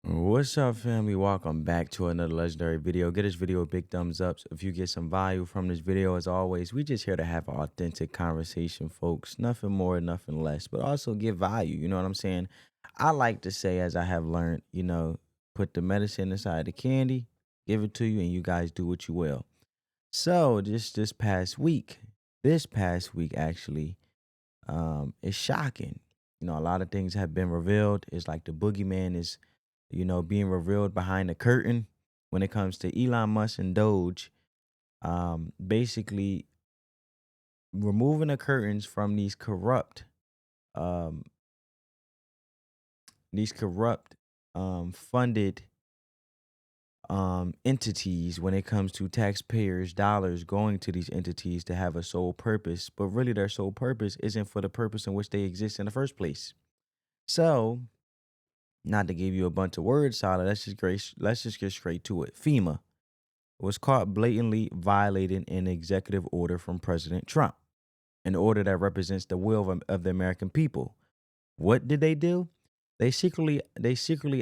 What's up, family? Welcome back to another legendary video. Get this video a big thumbs up if you get some value from this video. As always, we just here to have an authentic conversation, folks. Nothing more, nothing less, but also give value. You know what I'm saying? I like to say, as I have learned, put the medicine inside the candy, give it to you, and you guys do what you will. So, just this past week actually, it's shocking. A lot of things have been revealed. It's like the boogeyman is being revealed behind the curtain when it comes to Elon Musk and Doge. Basically removing the curtains from um, these corrupt, funded entities when it comes to taxpayers' dollars going to these entities to have a sole purpose, but really their sole purpose isn't for the purpose in which they exist in the first place. So, not to give you a bunch of word salad, let's just get straight to it. FEMA was caught blatantly violating an executive order from President Trump, an order that represents the will of the American people. What did they do? They secretly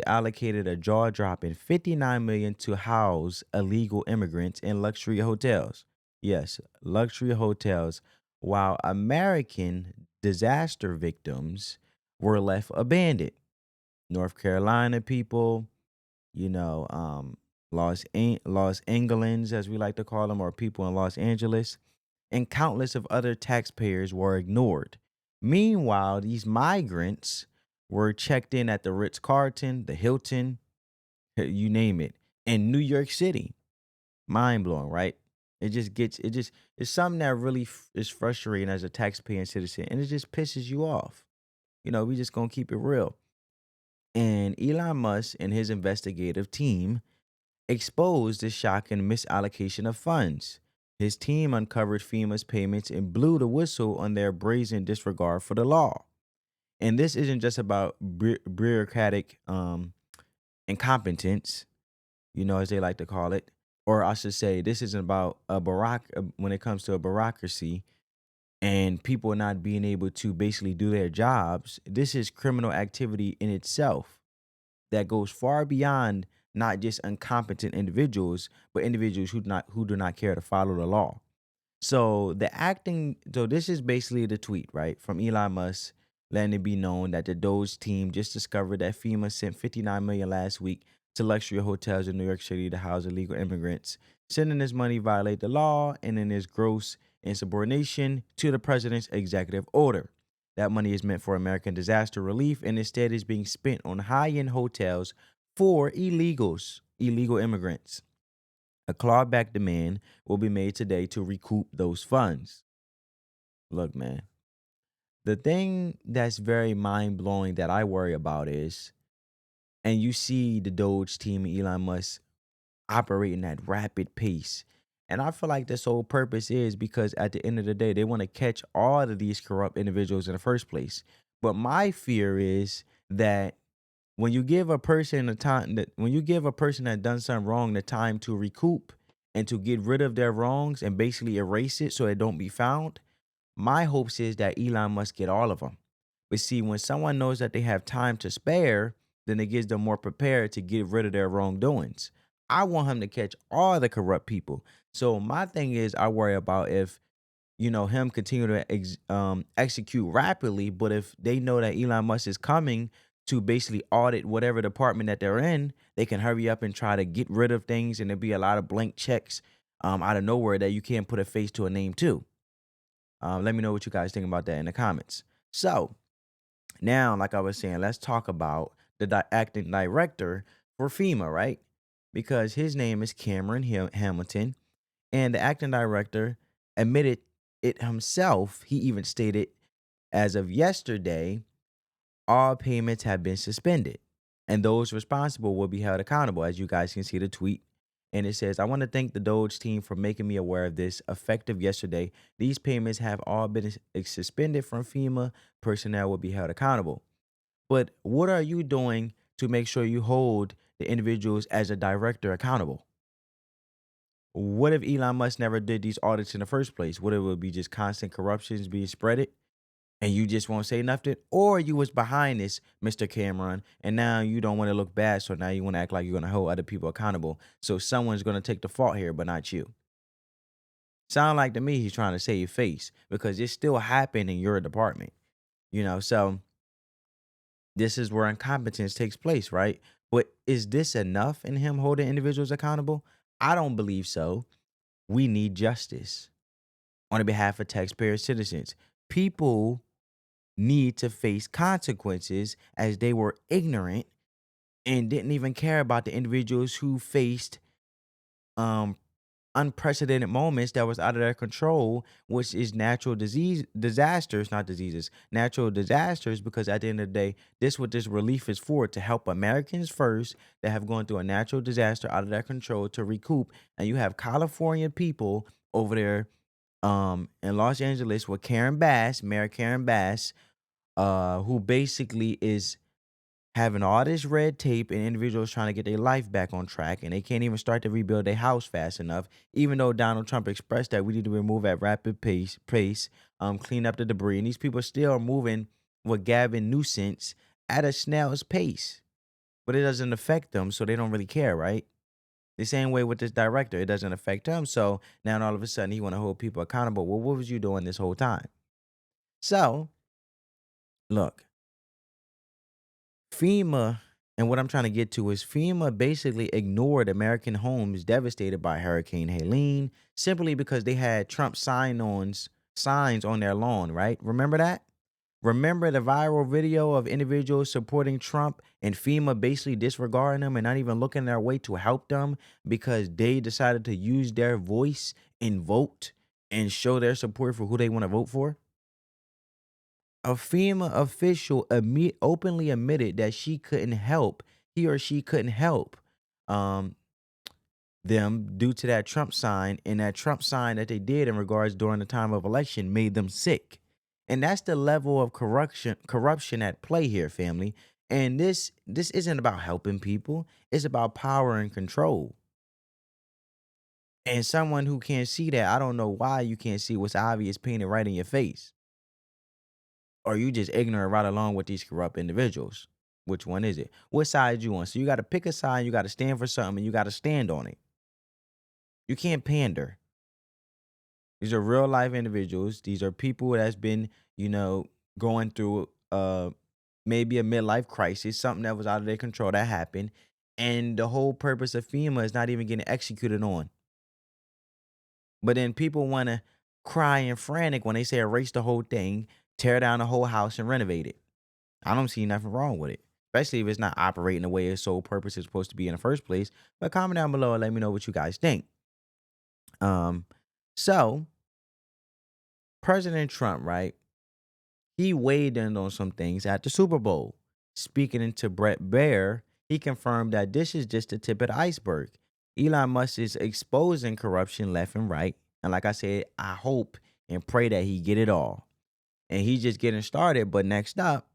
allocated a jaw-dropping 59 million to house illegal immigrants in luxury hotels. Yes, luxury hotels, while American disaster victims were left abandoned. North Carolina people, you know, Los Angeles, as we like to call them, or people in Los Angeles, and countless of other taxpayers were ignored. Meanwhile, these migrants were checked in at the Ritz Carlton, the Hilton, you name it, in New York City. Mind blowing, right? It's something that really is frustrating as a taxpaying citizen, and it just pisses you off. We just gonna keep it real. And Elon Musk and his investigative team exposed the shocking misallocation of funds. His team uncovered FEMA's payments and blew the whistle on their brazen disregard for the law. And this isn't just about bureaucratic incompetence, as they like to call it, or I should say, this isn't about when it comes to a bureaucracy and people not being able to basically do their jobs. This is criminal activity in itself that goes far beyond not just incompetent individuals, but individuals who do not care to follow the law. So this is basically the tweet, right, from Elon Musk, letting it be known that the Doge team just discovered that FEMA sent 59 million last week to luxury hotels in New York City to house illegal immigrants. Sending this money violate the law and in is gross insubordination to the president's executive order. That money is meant for American disaster relief and instead is being spent on high-end hotels for illegal immigrants. A clawback demand will be made today to recoup those funds. Look, man, the thing that's very mind blowing that I worry about is, and you see the Doge team and Elon Musk operating at rapid pace. And I feel like the sole purpose is because at the end of the day, they want to catch all of these corrupt individuals in the first place. But my fear is that when you give a person that done something wrong the time to recoup and to get rid of their wrongs and basically erase it so it don't be found, my hopes is that Elon must get all of them. But see, when someone knows that they have time to spare, then it gives them more prepared to get rid of their wrongdoings. I want him to catch all the corrupt people. So my thing is, I worry about if him continue to execute rapidly, but if they know that Elon Musk is coming to basically audit whatever department that they're in, they can hurry up and try to get rid of things, and there'll be a lot of blank checks out of nowhere that you can't put a face to a name to. Let me know what you guys think about that in the comments. So now, like I was saying, let's talk about the acting director for FEMA, right? Because his name is Cameron Hamilton, and the acting director admitted it himself. He even stated, as of yesterday, all payments have been suspended, and those responsible will be held accountable. As you guys can see the tweet, and it says, I want to thank the Doge team for making me aware of this effective yesterday. These payments have all been suspended from FEMA. Personnel will be held accountable. But what are you doing to make sure you hold the individuals as a director accountable? What if Elon Musk never did these audits in the first place? What if it would be just constant corruptions being spreaded? and you just won't say nothing, or you was behind this, Mr. Cameron, and now you don't want to look bad, so now you want to act like you're going to hold other people accountable. So someone's going to take the fault here, but not you. Sound like to me he's trying to save face because it still happened in your department, So this is where incompetence takes place, right? But is this enough in him holding individuals accountable? I don't believe so. We need justice on behalf of taxpayer citizens. People need to face consequences as they were ignorant and didn't even care about the individuals who faced um unprecedented moments that was out of their control, which is natural disasters, not diseases, natural disasters, because at the end of the day, this what this relief is for, to help Americans first that have gone through a natural disaster out of their control to recoup. And you have California people over there in Los Angeles with Mayor Karen Bass, who basically is having all this red tape and individuals trying to get their life back on track, and they can't even start to rebuild their house fast enough, even though Donald Trump expressed that we need to remove at rapid pace, clean up the debris. And these people still are moving with Gavin Newsom at a snail's pace. But it doesn't affect them, so they don't really care, right? The same way with this director, it doesn't affect him. So now all of a sudden he want to hold people accountable. Well, what was you doing this whole time? So, look, FEMA, and what I'm trying to get to is FEMA basically ignored American homes devastated by Hurricane Helene simply because they had Trump signs on their lawn, right? Remember that? Remember the viral video of individuals supporting Trump and FEMA basically disregarding them and not even looking their way to help them because they decided to use their voice and vote and show their support for who they want to vote for? A FEMA official openly admitted that he or she couldn't help um, them due to that Trump sign, and that Trump sign that they did in regards during the time of election made them sick. And that's the level of corruption at play here, family. And this isn't about helping people, it's about power and control. And someone who can't see that, I don't know why you can't see what's obvious painted right in your face. Or you just ignorant right along with these corrupt individuals? Which one is it? What side you on? So you got to pick a side, you got to stand for something, and you got to stand on it. You can't pander. These are real life individuals. These are people that's been, going through maybe a midlife crisis, something that was out of their control that happened. And the whole purpose of FEMA is not even getting executed on. But then people want to cry and frantic when they say erase the whole thing, tear down the whole house, and renovate it. I don't see nothing wrong with it, especially if it's not operating the way its sole purpose is supposed to be in the first place. But comment down below and let me know what you guys think. So President Trump, right? He weighed in on some things at the Super Bowl. Speaking into Brett Baer, he confirmed that this is just the tip of the iceberg. Elon Musk is exposing corruption left and right. And like I said, I hope and pray that he get it all. And he's just getting started. But next up,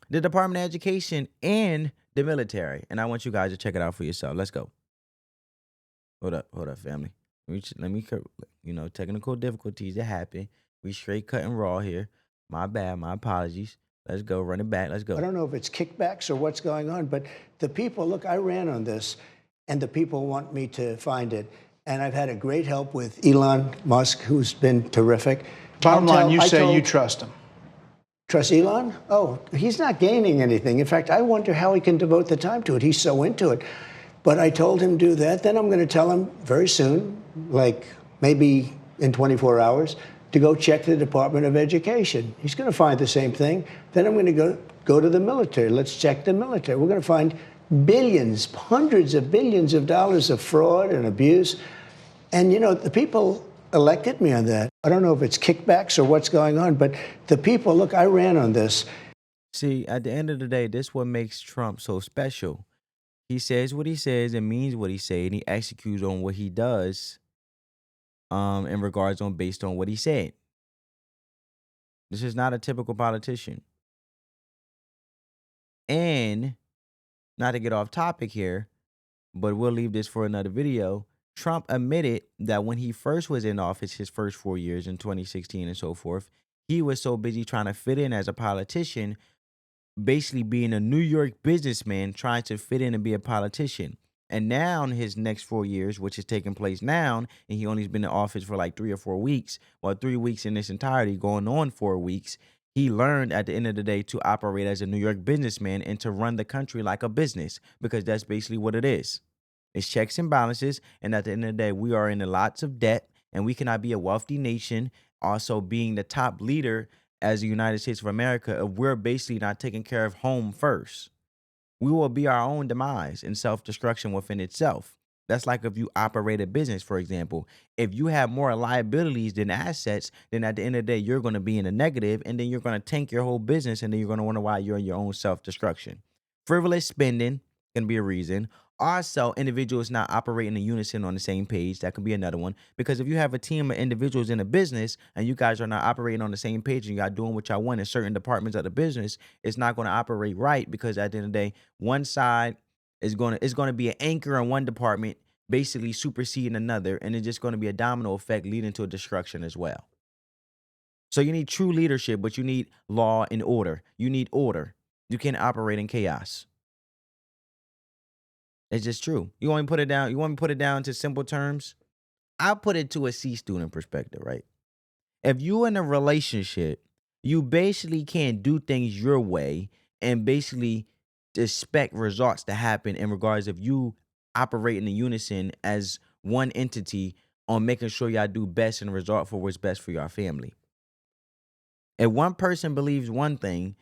the Department of Education and the military. And I want you guys to check it out for yourself. Let's go. Hold up, family. Technical difficulties that happen. We straight cutting raw here. My bad, my apologies. Let's go, run it back. Let's go. I don't know if it's kickbacks or what's going on, but the people, look, I ran on this, and the people want me to find it. And I've had a great help with Elon Musk, who's been terrific. Bottom line, you say you trust him. Trust Elon? Oh, he's not gaining anything. In fact, I wonder how he can devote the time to it. He's so into it. But I told him to do that. Then I'm going to tell him very soon, like maybe in 24 hours, to go check the Department of Education. He's going to find the same thing. Then I'm going to go to the military. Let's check the military. We're going to find billions, hundreds of billions of dollars of fraud and abuse. And, the people elected me on that. I don't know if it's kickbacks or what's going on, but the people, look, I ran on this. See, at the end of the day, this what makes Trump so special. He says what he says and means what he says, and he executes on what he does in regards on based on what he said. This is not a typical politician. And not to get off topic here, but we'll leave this for another video. Trump admitted that when he first was in office, his first 4 years in 2016 and so forth, He was so busy trying to fit in as a politician, basically being a New York businessman trying to fit in and be a politician. And now in his next 4 years, which is taking place now, and he only's been in office for like 3 or 4 weeks, well, 3 weeks in its entirety, going on 4 weeks, he learned at the end of the day to operate as a New York businessman and to run the country like a business, because that's basically what it is. It's checks and balances. And at the end of the day, we are in lots of debt, and we cannot be a wealthy nation also being the top leader as the United States of America if we're basically not taking care of home first. We will be our own demise and self-destruction within itself. That's like if you operate a business, for example. If you have more liabilities than assets, then at the end of the day, you're going to be in a negative, and then you're going to tank your whole business, and then you're going to wonder why you're in your own self-destruction. Frivolous spending can be a reason. Also, individuals not operating in unison on the same page. That can be another one. Because if you have a team of individuals in a business and you guys are not operating on the same page and y'all doing what y'all want in certain departments of the business, it's not going to operate right, because at the end of the day, one side is going to be an anchor in one department, basically superseding another, and it's just going to be a domino effect leading to a destruction as well. So you need true leadership, but you need law and order. You need order. You can't operate in chaos. It's just true. You want me to put it down? You want me to put it down to simple terms? I'll put it to a C student perspective, right? If you in a relationship, you basically can't do things your way and basically expect results to happen in regards of you operating in unison as one entity on making sure y'all do best and result for what's best for your family. If one person believes one thing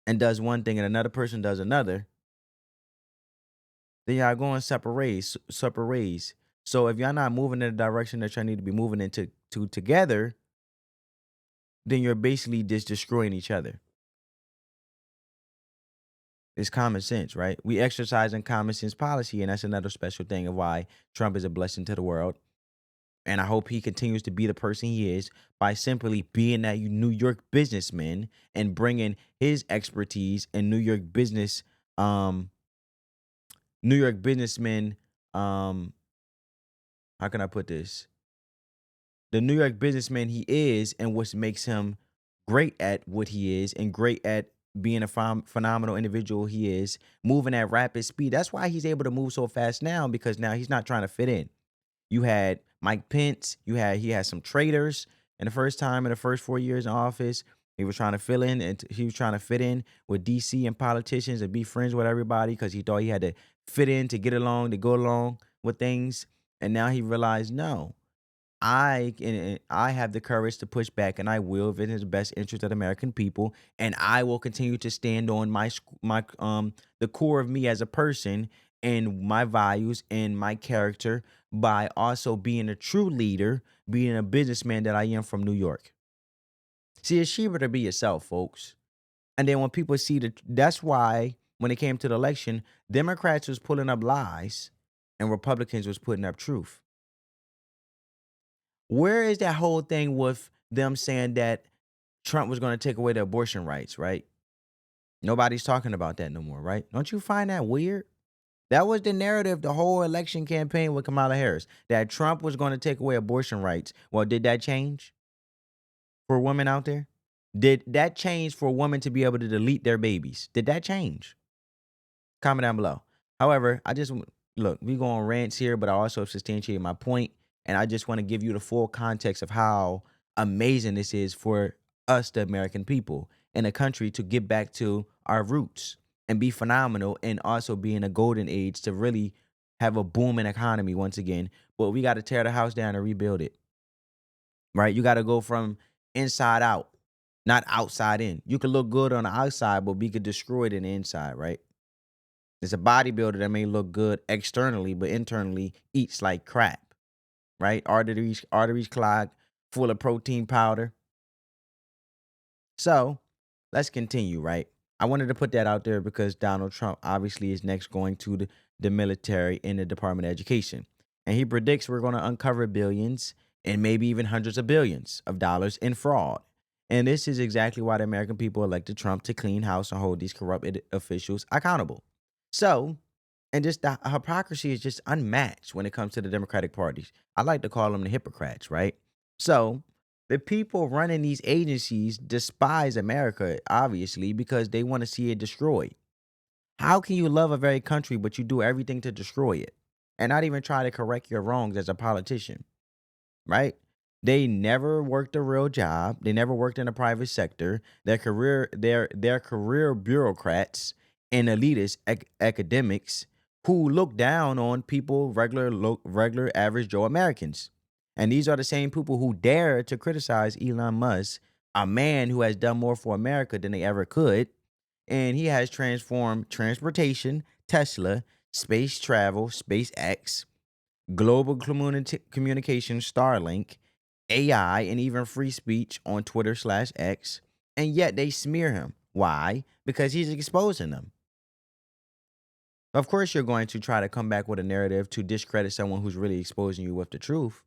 and does one thing and another person does another, then y'all going separate ways. So if y'all not moving in the direction that y'all need to be moving into together, then you're basically just destroying each other. It's common sense, right? We exercise in common sense policy, and that's another special thing of why Trump is a blessing to the world. And I hope he continues to be the person he is by simply being that New York businessman and bringing his expertise and um, New York businessman, how can I put this? The New York businessman he is, and what makes him great at what he is and great at being a phenomenal individual he is, moving at rapid speed. That's why he's able to move so fast now, because now he's not trying to fit in. You had Mike Pence, he had some traitors in the first 4 years in office. He was trying to fill in, and he was trying to fit in with DC and politicians and be friends with everybody because he thought he had to fit in to get along, to go along with things. And now he realized, no, I have the courage to push back, and I will if it is the best interest of the American people, and I will continue to stand on the core of me as a person and my values and my character by also being a true leader, being a businessman that I am from New York. See, it's cheaper to be yourself, folks. And then when people see that's why when it came to the election, Democrats was pulling up lies and Republicans was putting up truth. Where is that whole thing with them saying that Trump was going to take away the abortion rights, right? Nobody's talking about that no more, right? Don't you find that weird? That was the narrative the whole election campaign with Kamala Harris, that Trump was going to take away abortion rights. Well, did that change for women out there? Did that change for a woman to be able to delete their babies? Did that change? Comment down below. However, look, we go on rants here, but I also substantiate my point, and I just want to give you the full context of how amazing this is for us, the American people, in a country to get back to our roots and be phenomenal, and also be in a golden age to really have a booming economy once again. But we got to tear the house down and rebuild it, right? You got to go from inside out, not outside in. You can look good on the outside, but be destroyed in the inside, right? It's a bodybuilder that may look good externally, but internally eats like crap, right? Arteries clogged, full of protein powder. So let's continue, right? I wanted to put that out there because Donald Trump obviously is next going to the military and the Department of Education. And he predicts we're going to uncover billions and maybe even hundreds of billions of dollars in fraud. And this is exactly why the American people elected Trump, to clean house and hold these corrupt officials accountable. So, and just the hypocrisy is just unmatched when it comes to the Democratic parties. I like to call them the hypocrites, right? So The people running these agencies despise America, obviously, because they want to see it destroyed. How can you love a very country, but you do everything to destroy it and not even try to correct your wrongs as a politician, right? They never worked a real job. They never worked in the private sector. Their career bureaucrats and elitist academics who look down on people, regular average Joe Americans. And these are the same people who dare to criticize Elon Musk, a man who has done more for America than they ever could. And he has transformed transportation, Tesla, space travel, SpaceX, global communication, Starlink, AI, and even free speech on Twitter/X. And yet they smear him. Why? Because he's exposing them. Of course, you're going to try to come back with a narrative to discredit someone who's really exposing you with the truth.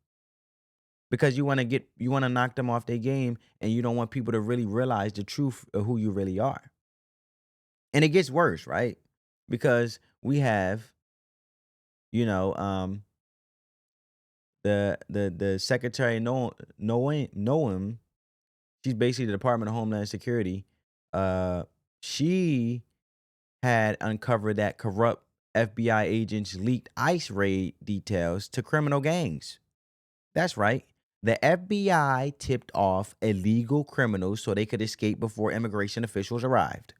Because you want to knock them off their game, and you don't want people to really realize the truth of who you really are. And it gets worse, right? Because we have, you know, the Secretary Noam, she's basically the Department of Homeland Security. She had uncovered that corrupt FBI agents leaked ICE raid details to criminal gangs. That's right. The FBI tipped off illegal criminals so they could escape before immigration officials arrived.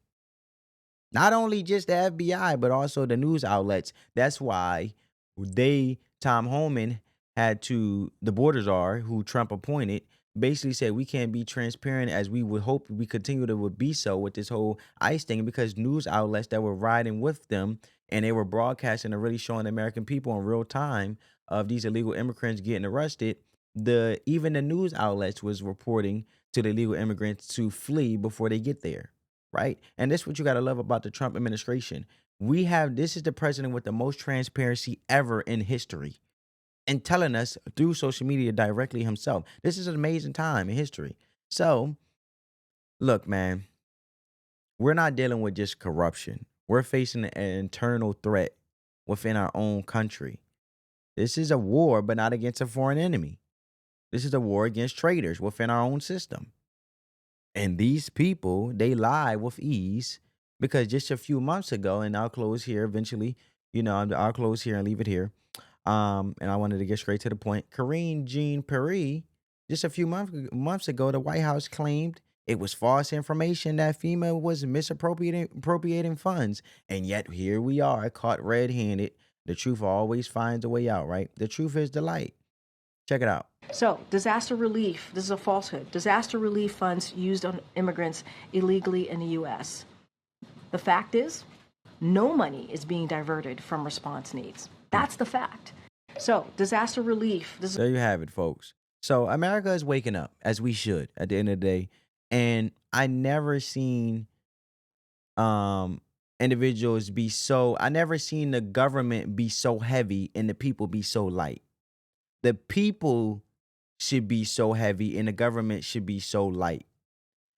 Not only just the FBI, but also the news outlets. That's why Tom Homan the border czar, who Trump appointed, basically said we can't be transparent as we would hope we continue to would be so with this whole ICE thing, because news outlets that were riding with them and they were broadcasting and really showing the American people in real time of these illegal immigrants getting arrested. Even the news outlets was reporting to the illegal immigrants to flee before they get there. Right? And this is what you got to love about the Trump administration. This is the president with the most transparency ever in history, and telling us through social media directly himself. This is an amazing time in history. So, look, man, we're not dealing with just corruption. We're facing an internal threat within our own country. This is a war, but not against a foreign enemy. This is a war against traitors within our own system. And these people, they lie with ease, because just a few months ago, and I'll close here eventually, I'll close here and leave it here. And I wanted to get straight to the point. Karine Jean-Pierre, just a few months ago, the White House claimed it was false information that FEMA was misappropriating funds. And yet here we are, caught red-handed. The truth always finds a way out, right? The truth is the light. Check it out. So, disaster relief, this is a falsehood. Disaster relief funds used on immigrants illegally in the U.S. The fact is, no money is being diverted from response needs. That's the fact. So, disaster relief. There you have it, folks. So, America is waking up, as we should, at the end of the day. And I never seen individuals I never seen the government be so heavy and the people be so light. The people should be so heavy and the government should be so light.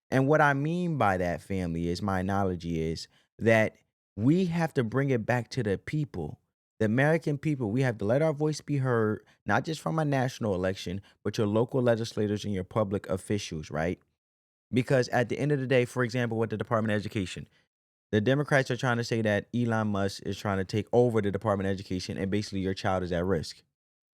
And what I mean by that, family, is my analogy is that we have to bring it back to the people, the American people. We have to let our voice be heard, not just from a national election, but your local legislators and your public officials, right? Because at the end of the day, for example, with the Department of Education, the Democrats are trying to say that Elon Musk is trying to take over the Department of Education and basically your child is at risk.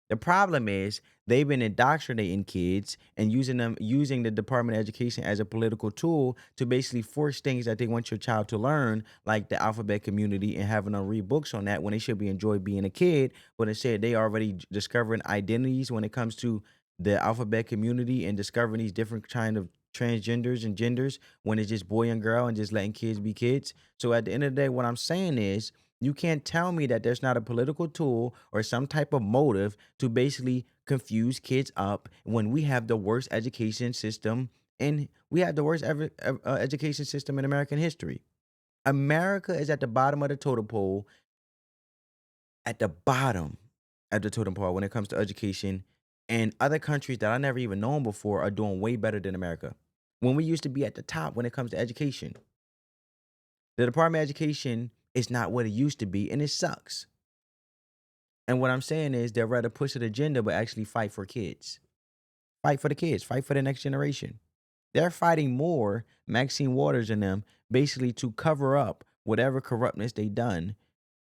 The problem is they've been indoctrinating kids and using the Department of Education as a political tool to basically force things that they want your child to learn, like the alphabet community, and having them read books on that when they should be enjoying being a kid. But instead, they already discovering identities when it comes to the alphabet community and discovering these different kind of transgenders and genders when it's just boy and girl and just letting kids be kids. So at the end of the day, what I'm saying is, you can't tell me that there's not a political tool or some type of motive to basically confuse kids up when we have the worst education system education system in American history. America is at the bottom of the totem pole, when it comes to education, and other countries that I never even known before are doing way better than America. When we used to be at the top when it comes to education, the Department of Education is not what it used to be, and it sucks. And what I'm saying is they'd rather push an agenda but actually fight for kids. Fight for the kids. Fight for the next generation. They're fighting more, Maxine Waters and them, basically to cover up whatever corruptness they done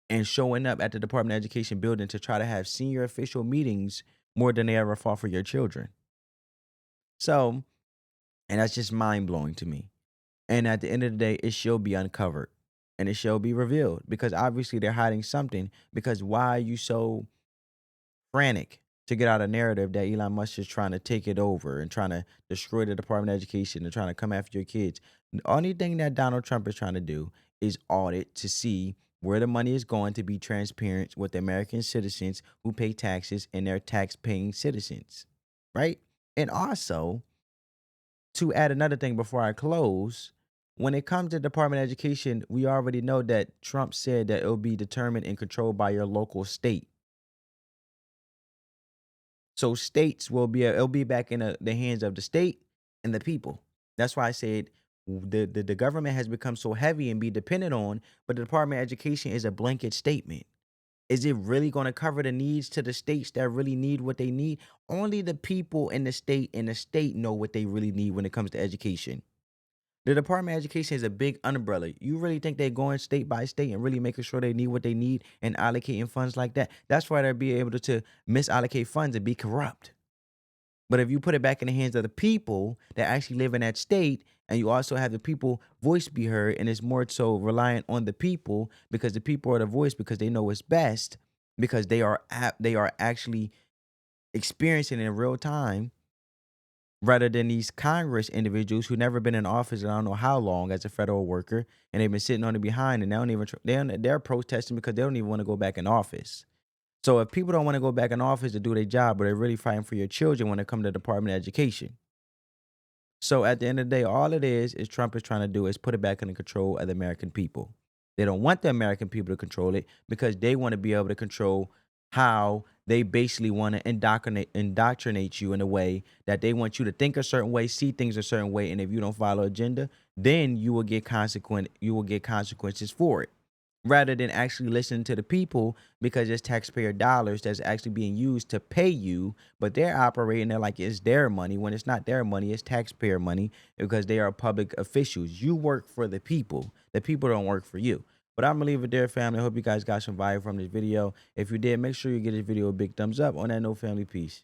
and showing up at the Department of Education building to try to have senior official meetings more than they ever fought for your children. So, and that's just mind blowing to me. And at the end of the day, it shall be uncovered and it shall be revealed because obviously they're hiding something. Because why are you so frantic to get out a narrative that Elon Musk is trying to take it over and trying to destroy the Department of Education and trying to come after your kids? The only thing that Donald Trump is trying to do is audit to see where the money is going, to be transparent with the American citizens who pay taxes and their tax-paying citizens, right? And also, to add another thing before I close, when it comes to Department of Education, we already know that Trump said that it'll be determined and controlled by your local state. So states will be it'll be back in the hands of the state and the people. That's why I said the government has become so heavy and be dependent on, but the Department of Education is a blanket statement. Is it really going to cover the needs to the states that really need what they need? Only the people in the state know what they really need when it comes to education. The Department of Education is a big umbrella. You really think they're going state by state and really making sure they need what they need and allocating funds like that? That's why they'll be able to misallocate funds and be corrupt. But if you put it back in the hands of the people that actually live in that state, and you also have the people voice be heard, and it's more so reliant on the people because the people are the voice because they know what's best because they are actually experiencing it in real time rather than these Congress individuals who never been in office and I don't know how long as a federal worker, and they've been sitting on it behind, and they don't even they're protesting because they don't even want to go back in office. So if people don't want to go back in office to do their job, but they're really fighting for your children when it comes to the Department of Education. So at the end of the day, all it is Trump is trying to do is put it back in the control of the American people. They don't want the American people to control it because they want to be able to control how they basically want to indoctrinate you in a way that they want you to think a certain way, see things a certain way, and if you don't follow agenda, then you will get consequences for it. Rather than actually listening to the people because it's taxpayer dollars that's actually being used to pay you, but they're operating there like it's their money when it's not their money, it's taxpayer money because they are public officials. You work for the people don't work for you. But I'm gonna leave it there, family. I hope you guys got some value from this video. If you did, make sure you give this video a big thumbs up. On that note, family, peace.